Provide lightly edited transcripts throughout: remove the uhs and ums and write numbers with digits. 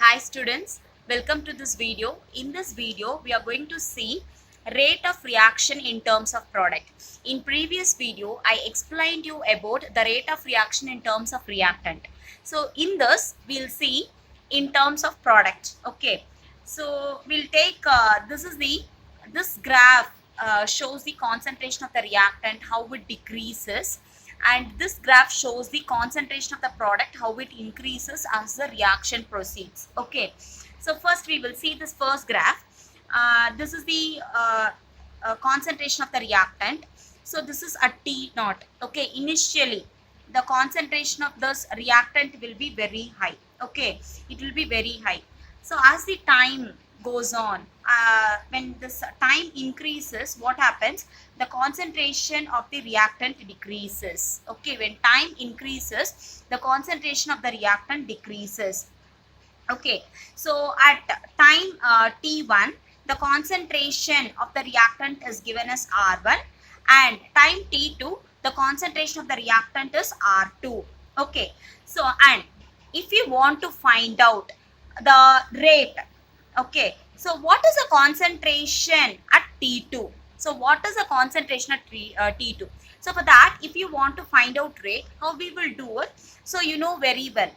Hi students, welcome to this video. In this video, we are going to see rate of reaction in terms of product. In previous video, I explained you about the rate of reaction in terms of reactant. So in this, we'll see in terms of product. Okay. So we'll take, this graph shows the concentration of the reactant, how it decreases, and this graph shows the concentration of the product, how it increases as the reaction proceeds. Okay, so first we will see this first graph. This is the concentration of the reactant. So this is at T naught. Okay, initially the concentration of this reactant will be very high. Okay, it will be very high. So as the time goes on, when this time increases, what happens? The concentration of the reactant decreases. Okay, when time increases, the concentration of the reactant decreases. Okay, so at time T1, the concentration of the reactant is given as R1, and time T2, the concentration of the reactant is R2. Okay, so and if you want to find out the rate, okay, so what is the concentration at T2? So what is the concentration at T2? So for that, if you want to find out rate, how we will do it? So you know very well,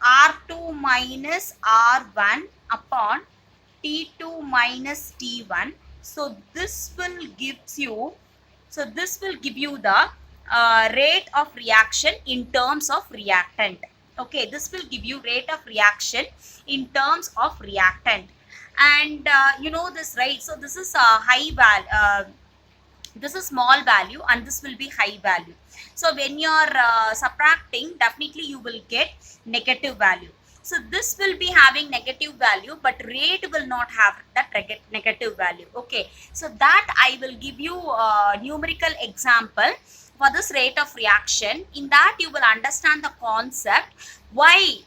R2 minus R1 upon T2 minus T1. So this will give you, the rate of reaction in terms of reactant. Okay, this will give you rate of reaction in terms of reactant. And you know this, right? So this is a high value, this is small value, and this will be high value. So when you are subtracting, definitely you will get negative value. So this will be having negative value, but rate will not have that negative value. Okay, so that I will give you a numerical example for this rate of reaction. In that you will understand the concept why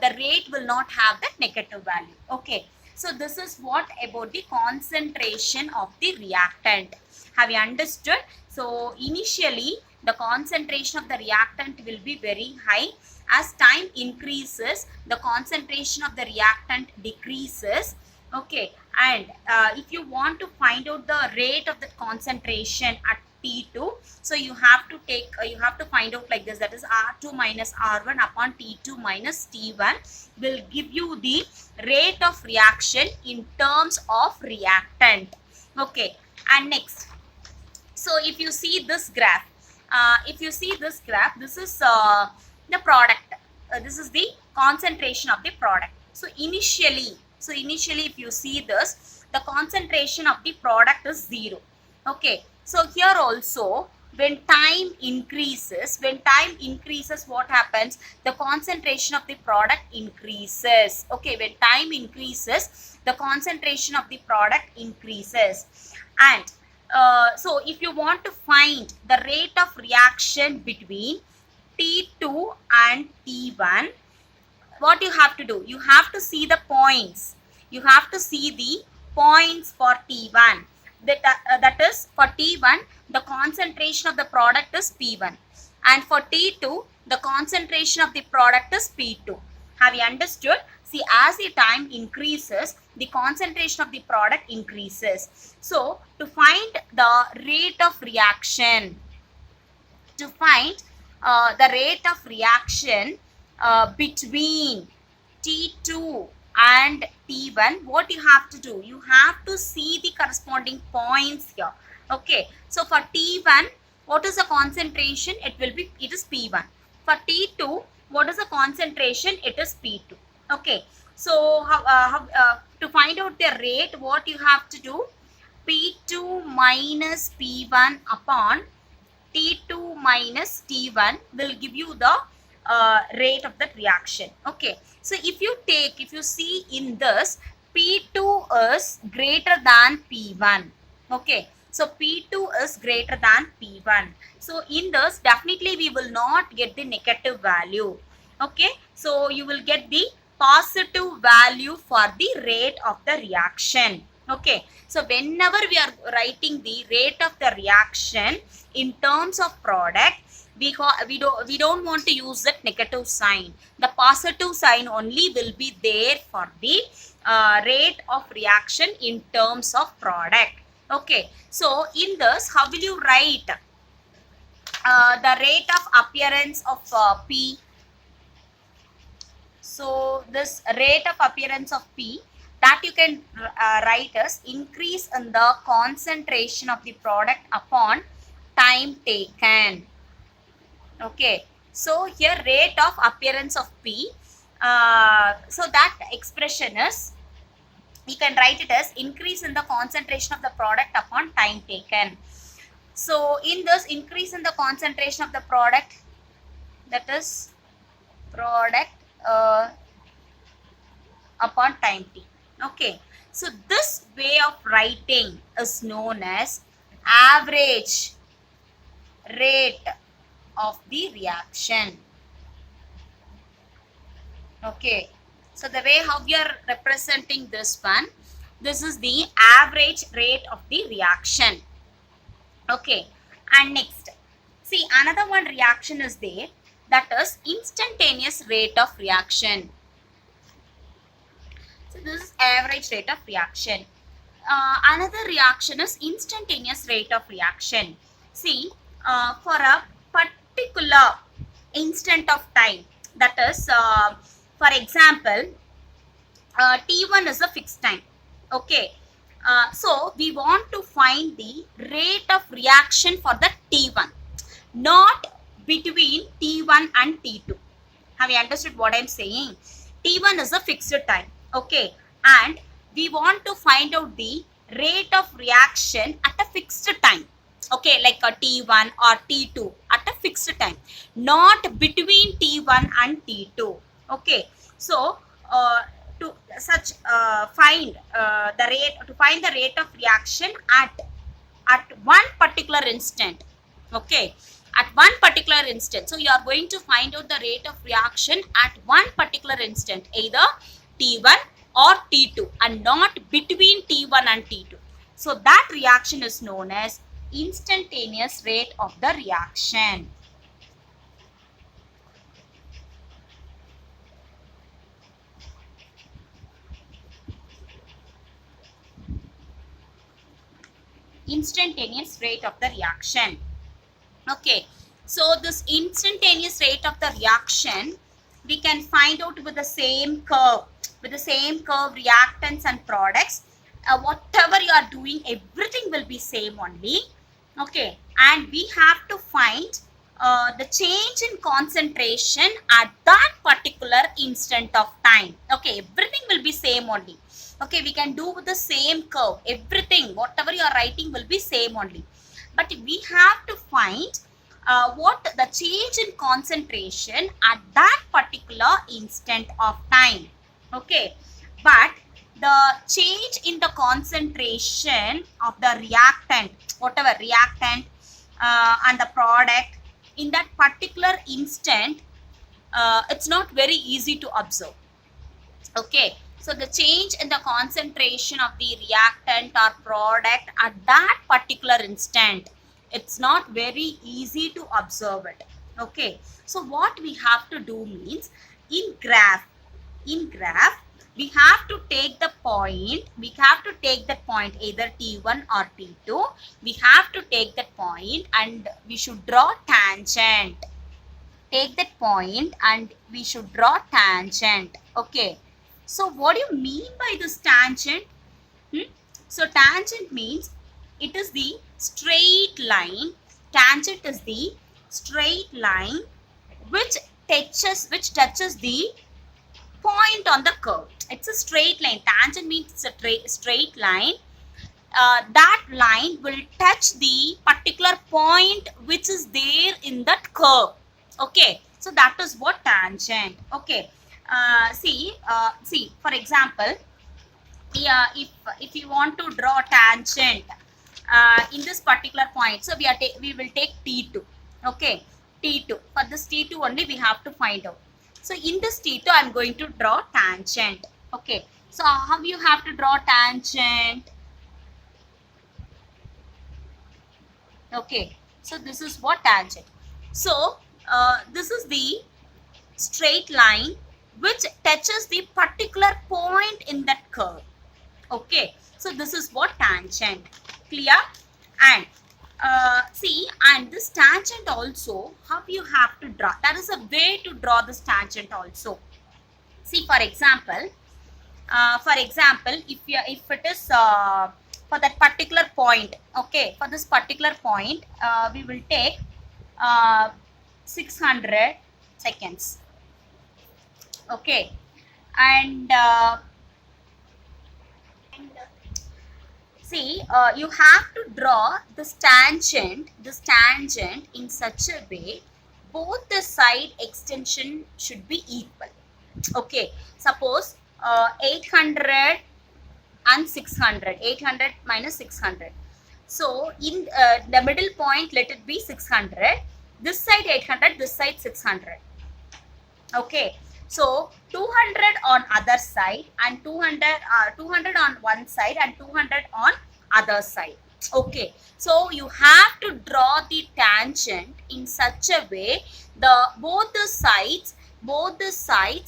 the rate will not have that negative value. Okay, so this is what about the concentration of the reactant. Have you understood? So initially the concentration of the reactant will be very high. As time increases, the concentration of the reactant decreases. Okay, and if you want to find out the rate of the concentration at T2, so you have to take, you have to find out like this, that is R2 minus R1 upon T2 minus T1 will give you the rate of reaction in terms of reactant. Okay, and next, so if you see this graph, this is the product. This is the concentration of the product. So initially if you see this, the concentration of the product is 0. Okay, so here also when time increases, what happens? The concentration of the product increases. Okay, when time increases, the concentration of the product increases. And so if you want to find the rate of reaction between T2 and T1, what you have to do? You have to see the points. You have to see the points for T1. That is, for T1, the concentration of the product is P1. And for T2, the concentration of the product is P2. Have you understood? See, as the time increases, the concentration of the product increases. So, to find the rate of reaction, the rate of reaction between T2 and T1, what you have to do? You have to see the corresponding points here. Okay, so for T1, what is the concentration? It is P1. For T2, what is the concentration? It is P2. Okay, so to find out the rate, what you have to do? P2 minus P1 upon T2 minus T1 will give you the rate of that reaction. Okay, so if you see in this, P2 is greater than P1. Okay, so P2 is greater than P1. So in this, definitely we will not get the negative value. Okay, so you will get the positive value for the rate of the reaction. Okay, so whenever we are writing the rate of the reaction in terms of product, we don't want to use that negative sign. The positive sign only will be there for the rate of reaction in terms of product. Okay, so in this, how will you write the rate of appearance of P? So this rate of appearance of P, that you can write as increase in the concentration of the product upon time taken. Okay, so here rate of appearance of P, so that expression is, you can write it as increase in the concentration of the product upon time taken. So in this increase in the concentration of the product, that is product upon time t. Okay, so this way of writing is known as average rate of the reaction. Okay, so the way how we are representing this one, this is the average rate of the reaction. Okay, and next, see another one reaction is there, that is instantaneous rate of reaction. So this is average rate of reaction. Another reaction is instantaneous rate of reaction. See, for a particular instant of time, that is, for example, T1 is a fixed time. Okay, so we want to find the rate of reaction for the T1, not between T1 and T2. Have you understood what I am saying? T1 is a fixed time. Okay, and we want to find out the rate of reaction at a fixed time. Okay, like a T1 or T2 at a fixed time, not between T1 and T2. Okay, so to find the rate of reaction at one particular instant. Okay, at one particular instant. So you are going to find out the rate of reaction at one particular instant, either T1 or T2, and not between T1 and T2. So that reaction is known as instantaneous rate of the reaction. Instantaneous rate of the reaction. Okay, so this instantaneous rate of the reaction, we can find out with the same curve, reactants and products. Whatever you are doing, everything will be same only. Okay, and we have to find the change in concentration at that particular instant of time. Okay, everything will be same only. Okay, we can do with the same curve, everything, whatever you are writing will be same only. But we have to find what the change in concentration at that particular instant of time. Okay, but the change in the concentration of the reactant, whatever reactant and the product in that particular instant, it's not very easy to observe. Okay, so the change in the concentration of the reactant or product at that particular instant, it's not very easy to observe it. Okay, so what we have to do means, in graph we have to take the point, either T1 or T2. We have to take that point and we should draw tangent. Take that point and we should draw tangent. Okay, so what do you mean by this tangent? So tangent means it is the straight line. Tangent is the straight line which touches the point on the curve. It's a straight line. Tangent means it's a straight line. That line will touch the particular point which is there in that curve. Okay, so that is what tangent. Okay, see, for example, if you want to draw tangent in this particular point, so we will take T2. Okay, T2. For this T2 only we have to find out. So in this T2 I am going to draw tangent. Okay, so how you have to draw tangent? Okay, so this is what tangent. So this is the straight line which touches the particular point in that curve. Okay, so this is what tangent. Clear? And see, and this tangent also, how you have to draw, there is a way to draw this tangent also. See, for example, if it is for that particular point, okay, for this particular point we will take 600 seconds, okay, and see, you have to draw this tangent in such a way both the side extension should be equal. Okay, suppose 800 and 600, 800 minus 600. So in the middle point, let it be 600. This side 800, this side 600. Okay, so 200 on other side and 200 on one side and 200 on other side. Okay, so you have to draw the tangent in such a way both the sides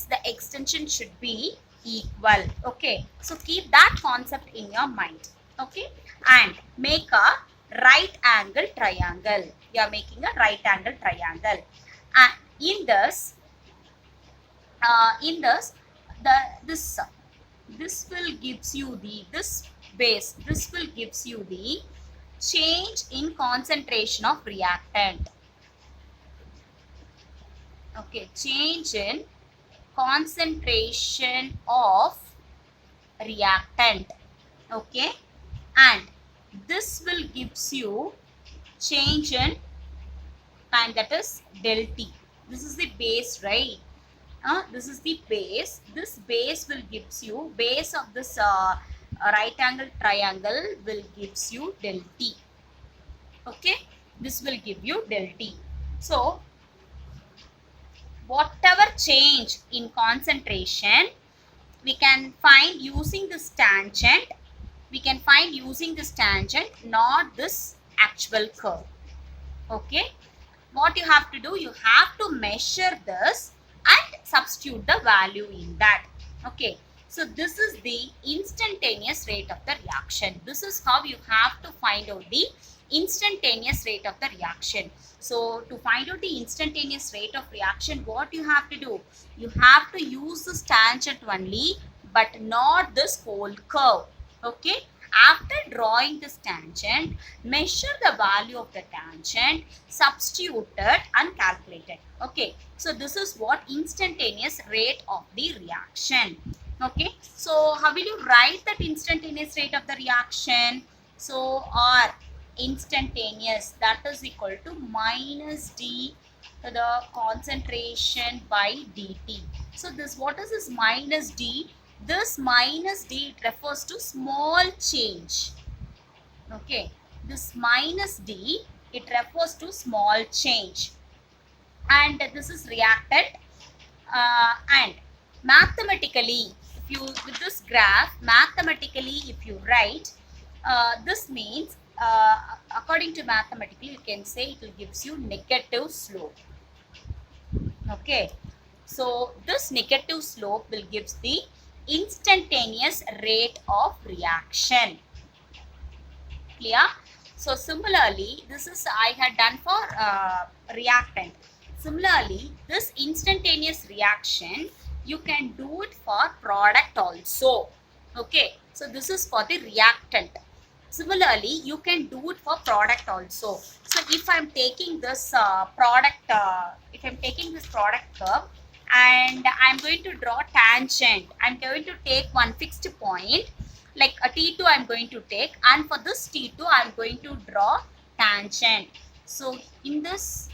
the extension should be equal. Okay, so keep that concept in your mind. Okay, and make a right angle triangle. You are making a right angle triangle, and in this this will gives you this will gives you the change in concentration of reactant. Okay, change in concentration of reactant. Okay, and this will gives you change in time, that is del T. This is the base, right? This is the base. This base will gives you, base of this right angle triangle will gives you del T. Okay, this will give you del T. So whatever change in concentration we can find using this tangent, not this actual curve. Okay, what you have to do, you have to measure this and substitute the value in that. Okay, so this is the instantaneous rate of the reaction. This is how you have to find out the instantaneous rate of the reaction. So to find out the instantaneous rate of reaction, what you have to do, you have to use this tangent only but not this whole curve. Okay, after drawing this tangent, measure the value of the tangent, substitute it and calculate it. Okay, so this is what instantaneous rate of the reaction. Okay, so how will you write that instantaneous rate of the reaction? So R instantaneous, that is equal to minus D to the concentration by dt. So this, what is this minus D? This minus D, it refers to small change. Okay, this minus D, it refers to small change, and this is reactant. And mathematically, if you, with this graph, mathematically if you write, this means according to mathematically you can say it will gives you negative slope. Okay, so this negative slope will gives the instantaneous rate of reaction. Clear? So similarly, this is I had done for reactant. Similarly, this instantaneous reaction you can do it for product also. Okay, so this is for the reactant. Similarly, you can do it for product also. So if I am taking this product curve and I am going to draw tangent, I am going to take one fixed point like a T2 I am going to take, and for this T2 I am going to draw tangent. So in this,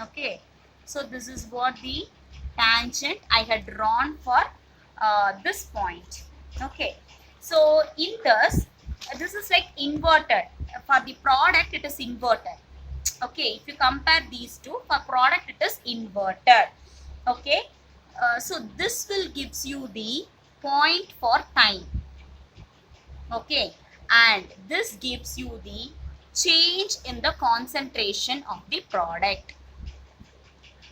okay, so this is what the tangent I had drawn for this point. Okay, so in this, this is like inverted. For the product it is inverted. Okay, if you compare these two, for product it is inverted. Okay, so this will gives you the point for time. Okay, and this gives you the change in the concentration of the product.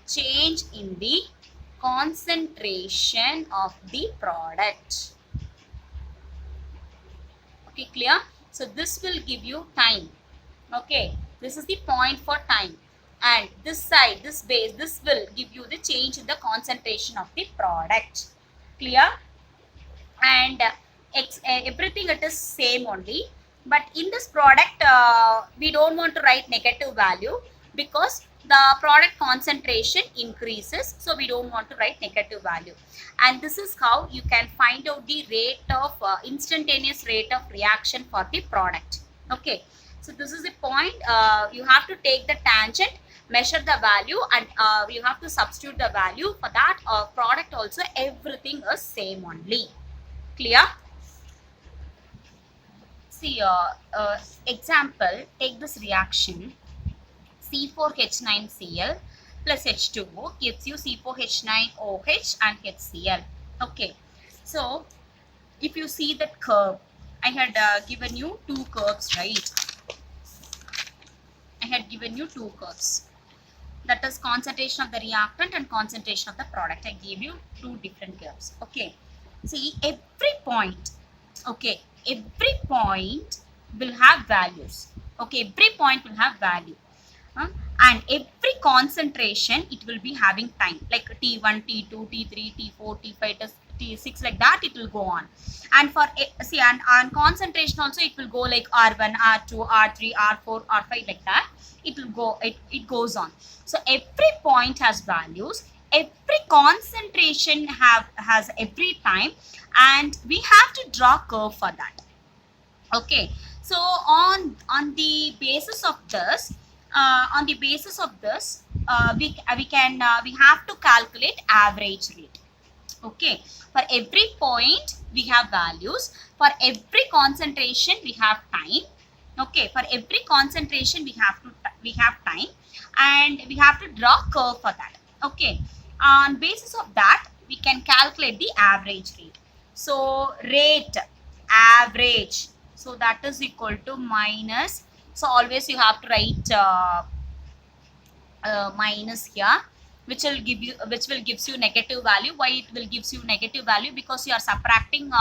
Change in the concentration of the product. Okay, clear? So this will give you time. Okay, this is the point for time, and this side, this base, this will give you the change in the concentration of the product. Clear? And everything it is same only, but in this product we don't want to write negative value because the product concentration increases, so we don't want to write negative value. And this is how you can find out the rate of instantaneous rate of reaction for the product. Okay, so this is the point. You have to take the tangent, measure the value, and you have to substitute the value. For that product also everything is same only. Clear? See, example, take this reaction. C4H9Cl plus H2O gives you C4H9OH and HCl. Okay, so if you see that curve, I had given you two curves, right? I had given you two curves. That is concentration of the reactant and concentration of the product. I gave you two different curves. Okay, see, every point, okay, every point will have values. Okay, every point will have value. And every concentration it will be having time, like T1, T2, T3, T4, T5, T6, like that it will go on. And for see, and concentration also it will go like R1, R2, R3, R4, R5, like that it will go, it goes on. So every point has values, every concentration has every time, and we have to draw curve for that. Okay, so on the basis of this, we have to calculate average rate. Okay, for every point we have values, for every concentration we have time. Okay, for every concentration we have time, and we have to draw curve for that. Okay, on basis of that we can calculate the average rate. So rate average, so that is equal to minus, so always you have to write minus here, which will gives you negative value. Why it will gives you negative value? Because you are subtracting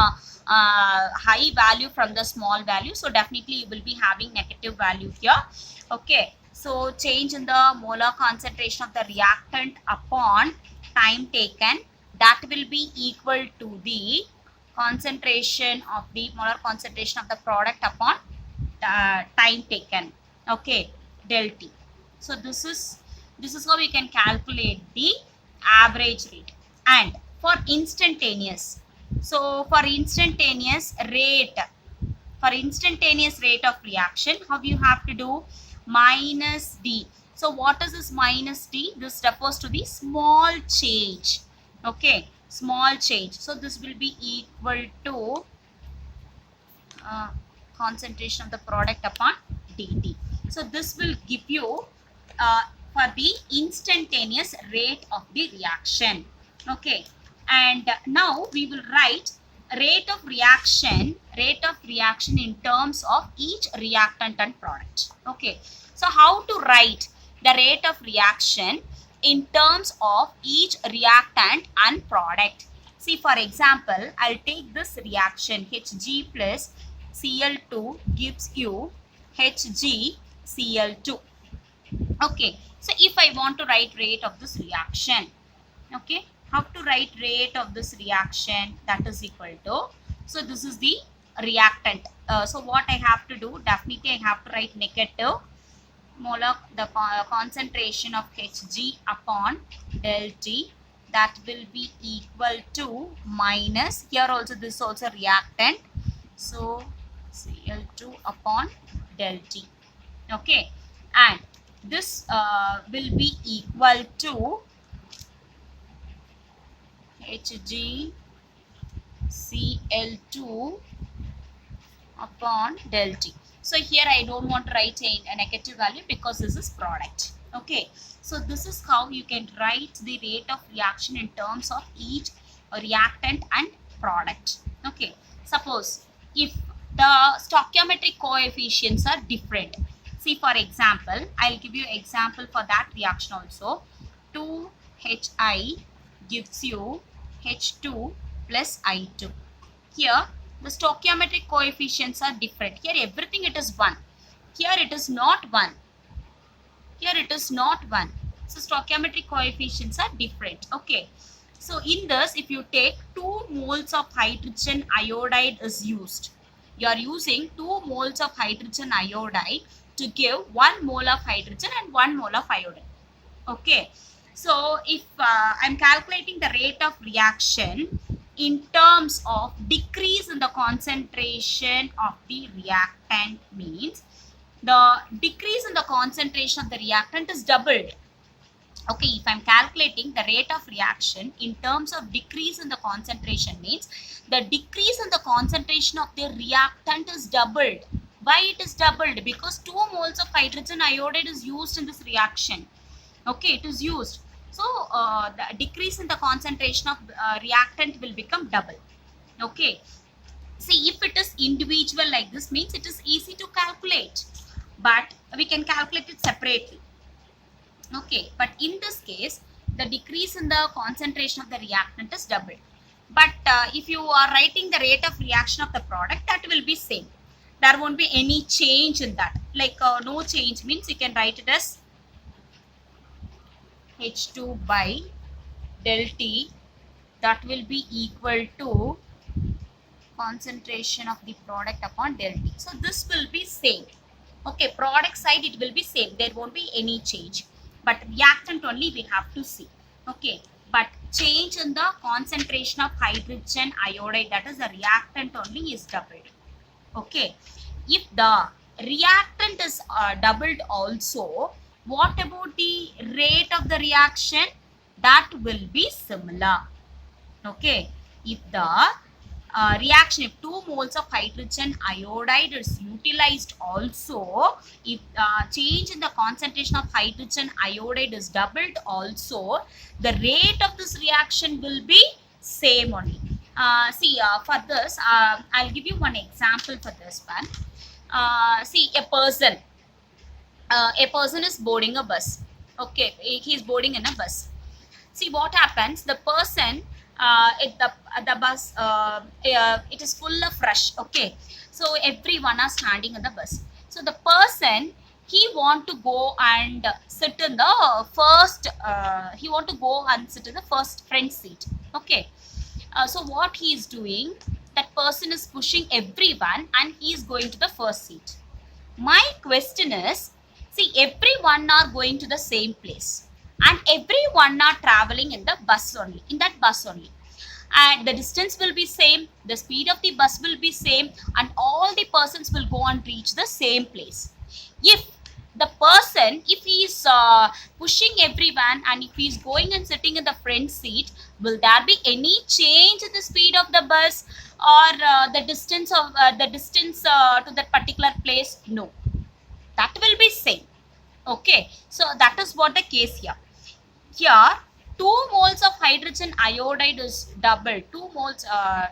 high value from the small value, so definitely you will be having negative value here. Okay, so change in the molar concentration of the reactant upon time taken, that will be equal to the concentration of the molar concentration of the product upon time taken. Okay, del T. So this is how we can calculate the average rate. And for instantaneous, so for instantaneous rate of reaction, how you have to do? Minus D. So what is this minus D? This refers to the small change. Okay, small change. So this will be equal to concentration of the product upon dt. So this will give you for the instantaneous rate of the reaction. Okay, and now we will write rate of reaction in terms of each reactant and product. Okay, so how to write the rate of reaction in terms of each reactant and product? See, for example, I'll take this reaction, Hg plus Cl2 gives you HgCl2. Okay, so if I want to write rate of this reaction, okay, how to write rate of this reaction? That is equal to, so this is the reactant. So what I have to do? Definitely I have to write negative molar, the concentration of Hg upon del T, that will be equal to minus, here also this also reactant, so Cl2 upon del T. Okay, and this will be equal to HgCl2 upon del T. So here I don't want to write a negative value because this is product. Okay, so this is how you can write the rate of reaction in terms of each reactant and product. Okay, suppose if the stoichiometric coefficients are different. See, for example, I'll give you example for that reaction also. 2Hi gives you H2 plus I2. Here, the stoichiometric coefficients are different. Here, everything it is 1. Here, it is not 1. Here, it is not 1. So, stoichiometric coefficients are different. Okay. So, in this, if you take 2 moles of hydrogen iodide is used. You are using 2 moles of hydrogen iodide to give 1 mole of hydrogen and 1 mole of iodine. Okay. So, if I'm calculating the rate of reaction in terms of decrease in the concentration of the reactant, means the decrease in the concentration of the reactant is doubled. Okay, if I'm calculating the rate of reaction in terms of decrease in the concentration, means the decrease in the concentration of the reactant is doubled. Why it is doubled? Because 2 moles of hydrogen iodide is used in this reaction. Okay, it is used. So, the decrease in the concentration of reactant will become double. Okay. See, if it is individual like this, means it is easy to calculate. But we can calculate it separately. Okay, but in this case, the decrease in the concentration of the reactant is doubled. But if you are writing the rate of reaction of the product, that will be same. There won't be any change in that. Like no change means you can write it as H2 by del T, that will be equal to concentration of the product upon del T. So this will be same. Okay, product side it will be same. There won't be any change. But reactant only we have to see. Okay, but change in the concentration of hydrogen iodide, that is the reactant only, is doubled. Okay, if the reactant is doubled also, what about the rate of the reaction? That will be similar. Okay, if the reaction, if 2 moles of hydrogen iodide is utilized also, if change in the concentration of hydrogen iodide is doubled also, the rate of this reaction will be same only. For this, I'll give you one example for this one. See, a person is boarding a bus. Okay, he is boarding in a bus. See what happens, the person the bus it is full of rush. Okay, so everyone are standing in the bus. So the person, he want to go and sit in the first front seat. Okay, so what he is doing, that person is pushing everyone and he is going to the first seat. My question is, see, everyone are going to the same place and everyone are traveling in the bus only, and the distance will be same, the speed of the bus will be same, and all the persons will go and reach the same place. If the person, if he is pushing everyone and if he is going and sitting in the front seat, will there be any change in the speed of the bus or the distance to that particular place? No, that will be same. Okay, so that is what the case here. Here 2 moles of hydrogen iodide is doubled, 2 moles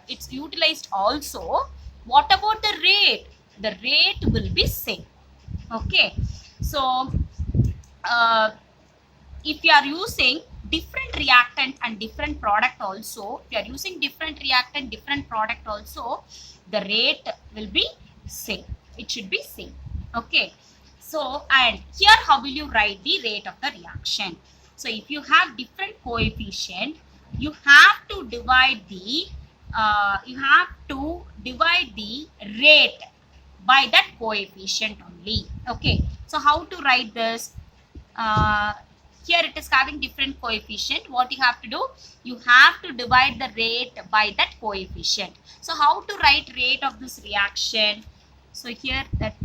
it's utilized also. What about the rate? The rate will be same. Okay, so if you are using different reactant and different product also, if you are using different reactant, different product also, the rate will be same. It should be same. Okay, so and here how will you write the rate of the reaction? So if you have different coefficient, you have to divide the rate by that coefficient only. Okay, so how to write this? Here it is having different coefficient. What you have to do? You have to divide the rate by that coefficient. So how to write rate of this reaction? So here that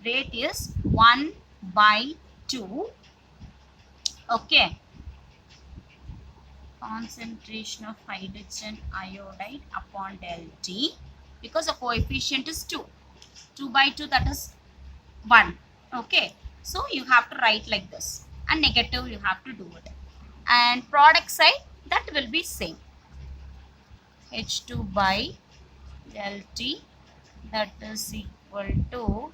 rate is 1 by 2. Okay, concentration of hydrogen iodide upon del T, because the coefficient is 2. 2 by 2, that is 1. Okay, so you have to write like this, and negative you have to do it. And product side, that will be same. H2 by del T that is equal to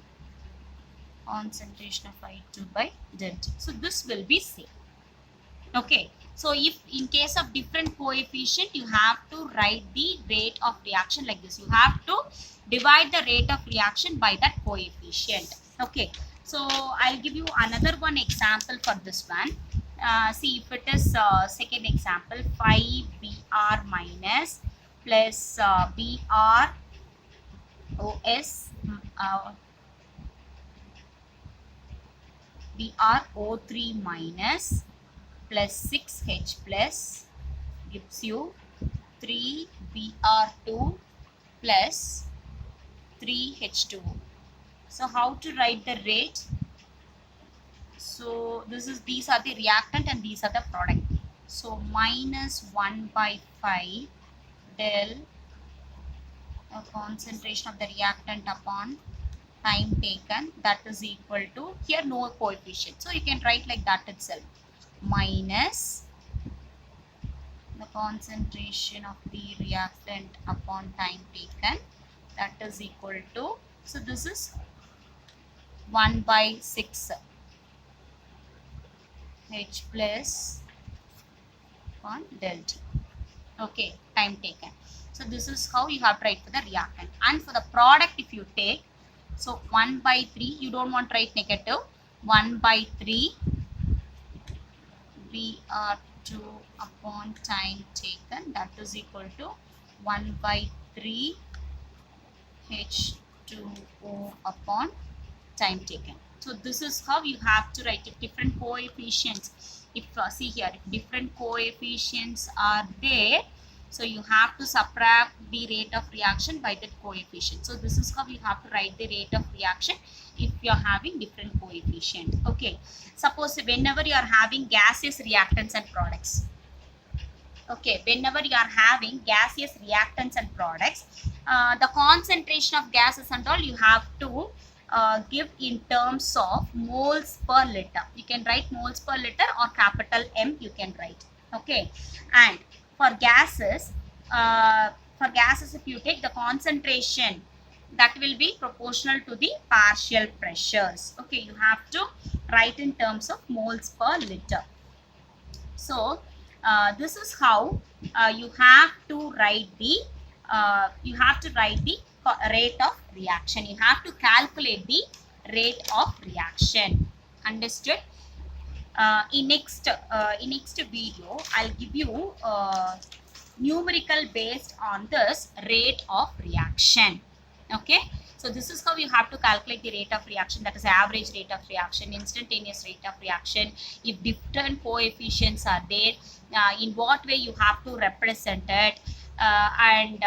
concentration of I2 by delta. So this will be C. Okay, so if in case of different coefficient, you have to write the rate of reaction like this. You have to divide the rate of reaction by that coefficient. Okay, so I'll give you another one example for this one. See if it is second example, 5Br minus plus BrO3 minus plus 6H plus gives you 3Br2 plus 3H2O. So how to write the rate? So these are the reactant and these are the product. So minus 1 by 5 del concentration of the reactant upon time taken, that is equal to, here no coefficient, so you can write like that itself, minus the concentration of the reactant upon time taken, that is equal to, so this is 1 by 6 H plus on delta. Okay, time taken. So this is how you have to write for the reactant. And for the product, if you take, so 1 by 3, you don't want to write negative, 1 by 3 Br2 upon time taken, that is equal to 1 by 3 H2O upon time taken. So this is how you have to write it. Different coefficients. If see here, if different coefficients are there, so you have to subtract the rate of reaction by that coefficient. So this is how you have to write the rate of reaction if you are having different coefficient. Okay. Suppose whenever you are having gaseous reactants and products. Okay, whenever you are having gaseous reactants and products, the concentration of gases and all you have to give in terms of moles per liter. You can write moles per liter or capital M you can write. Okay, and for gases if you take the concentration, that will be proportional to the partial pressures. Okay, you have to write in terms of moles per liter. So this is how you have to write the rate of reaction. You have to calculate the rate of reaction. Understood? In next video, I'll give you numerical based on this rate of reaction. Okay, so this is how you have to calculate the rate of reaction, that is average rate of reaction, instantaneous rate of reaction, if different coefficients are there, in what way you have to represent it, and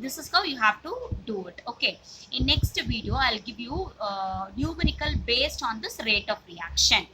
this is how you have to do it. Okay, in next video I'll give you numerical based on this rate of reaction.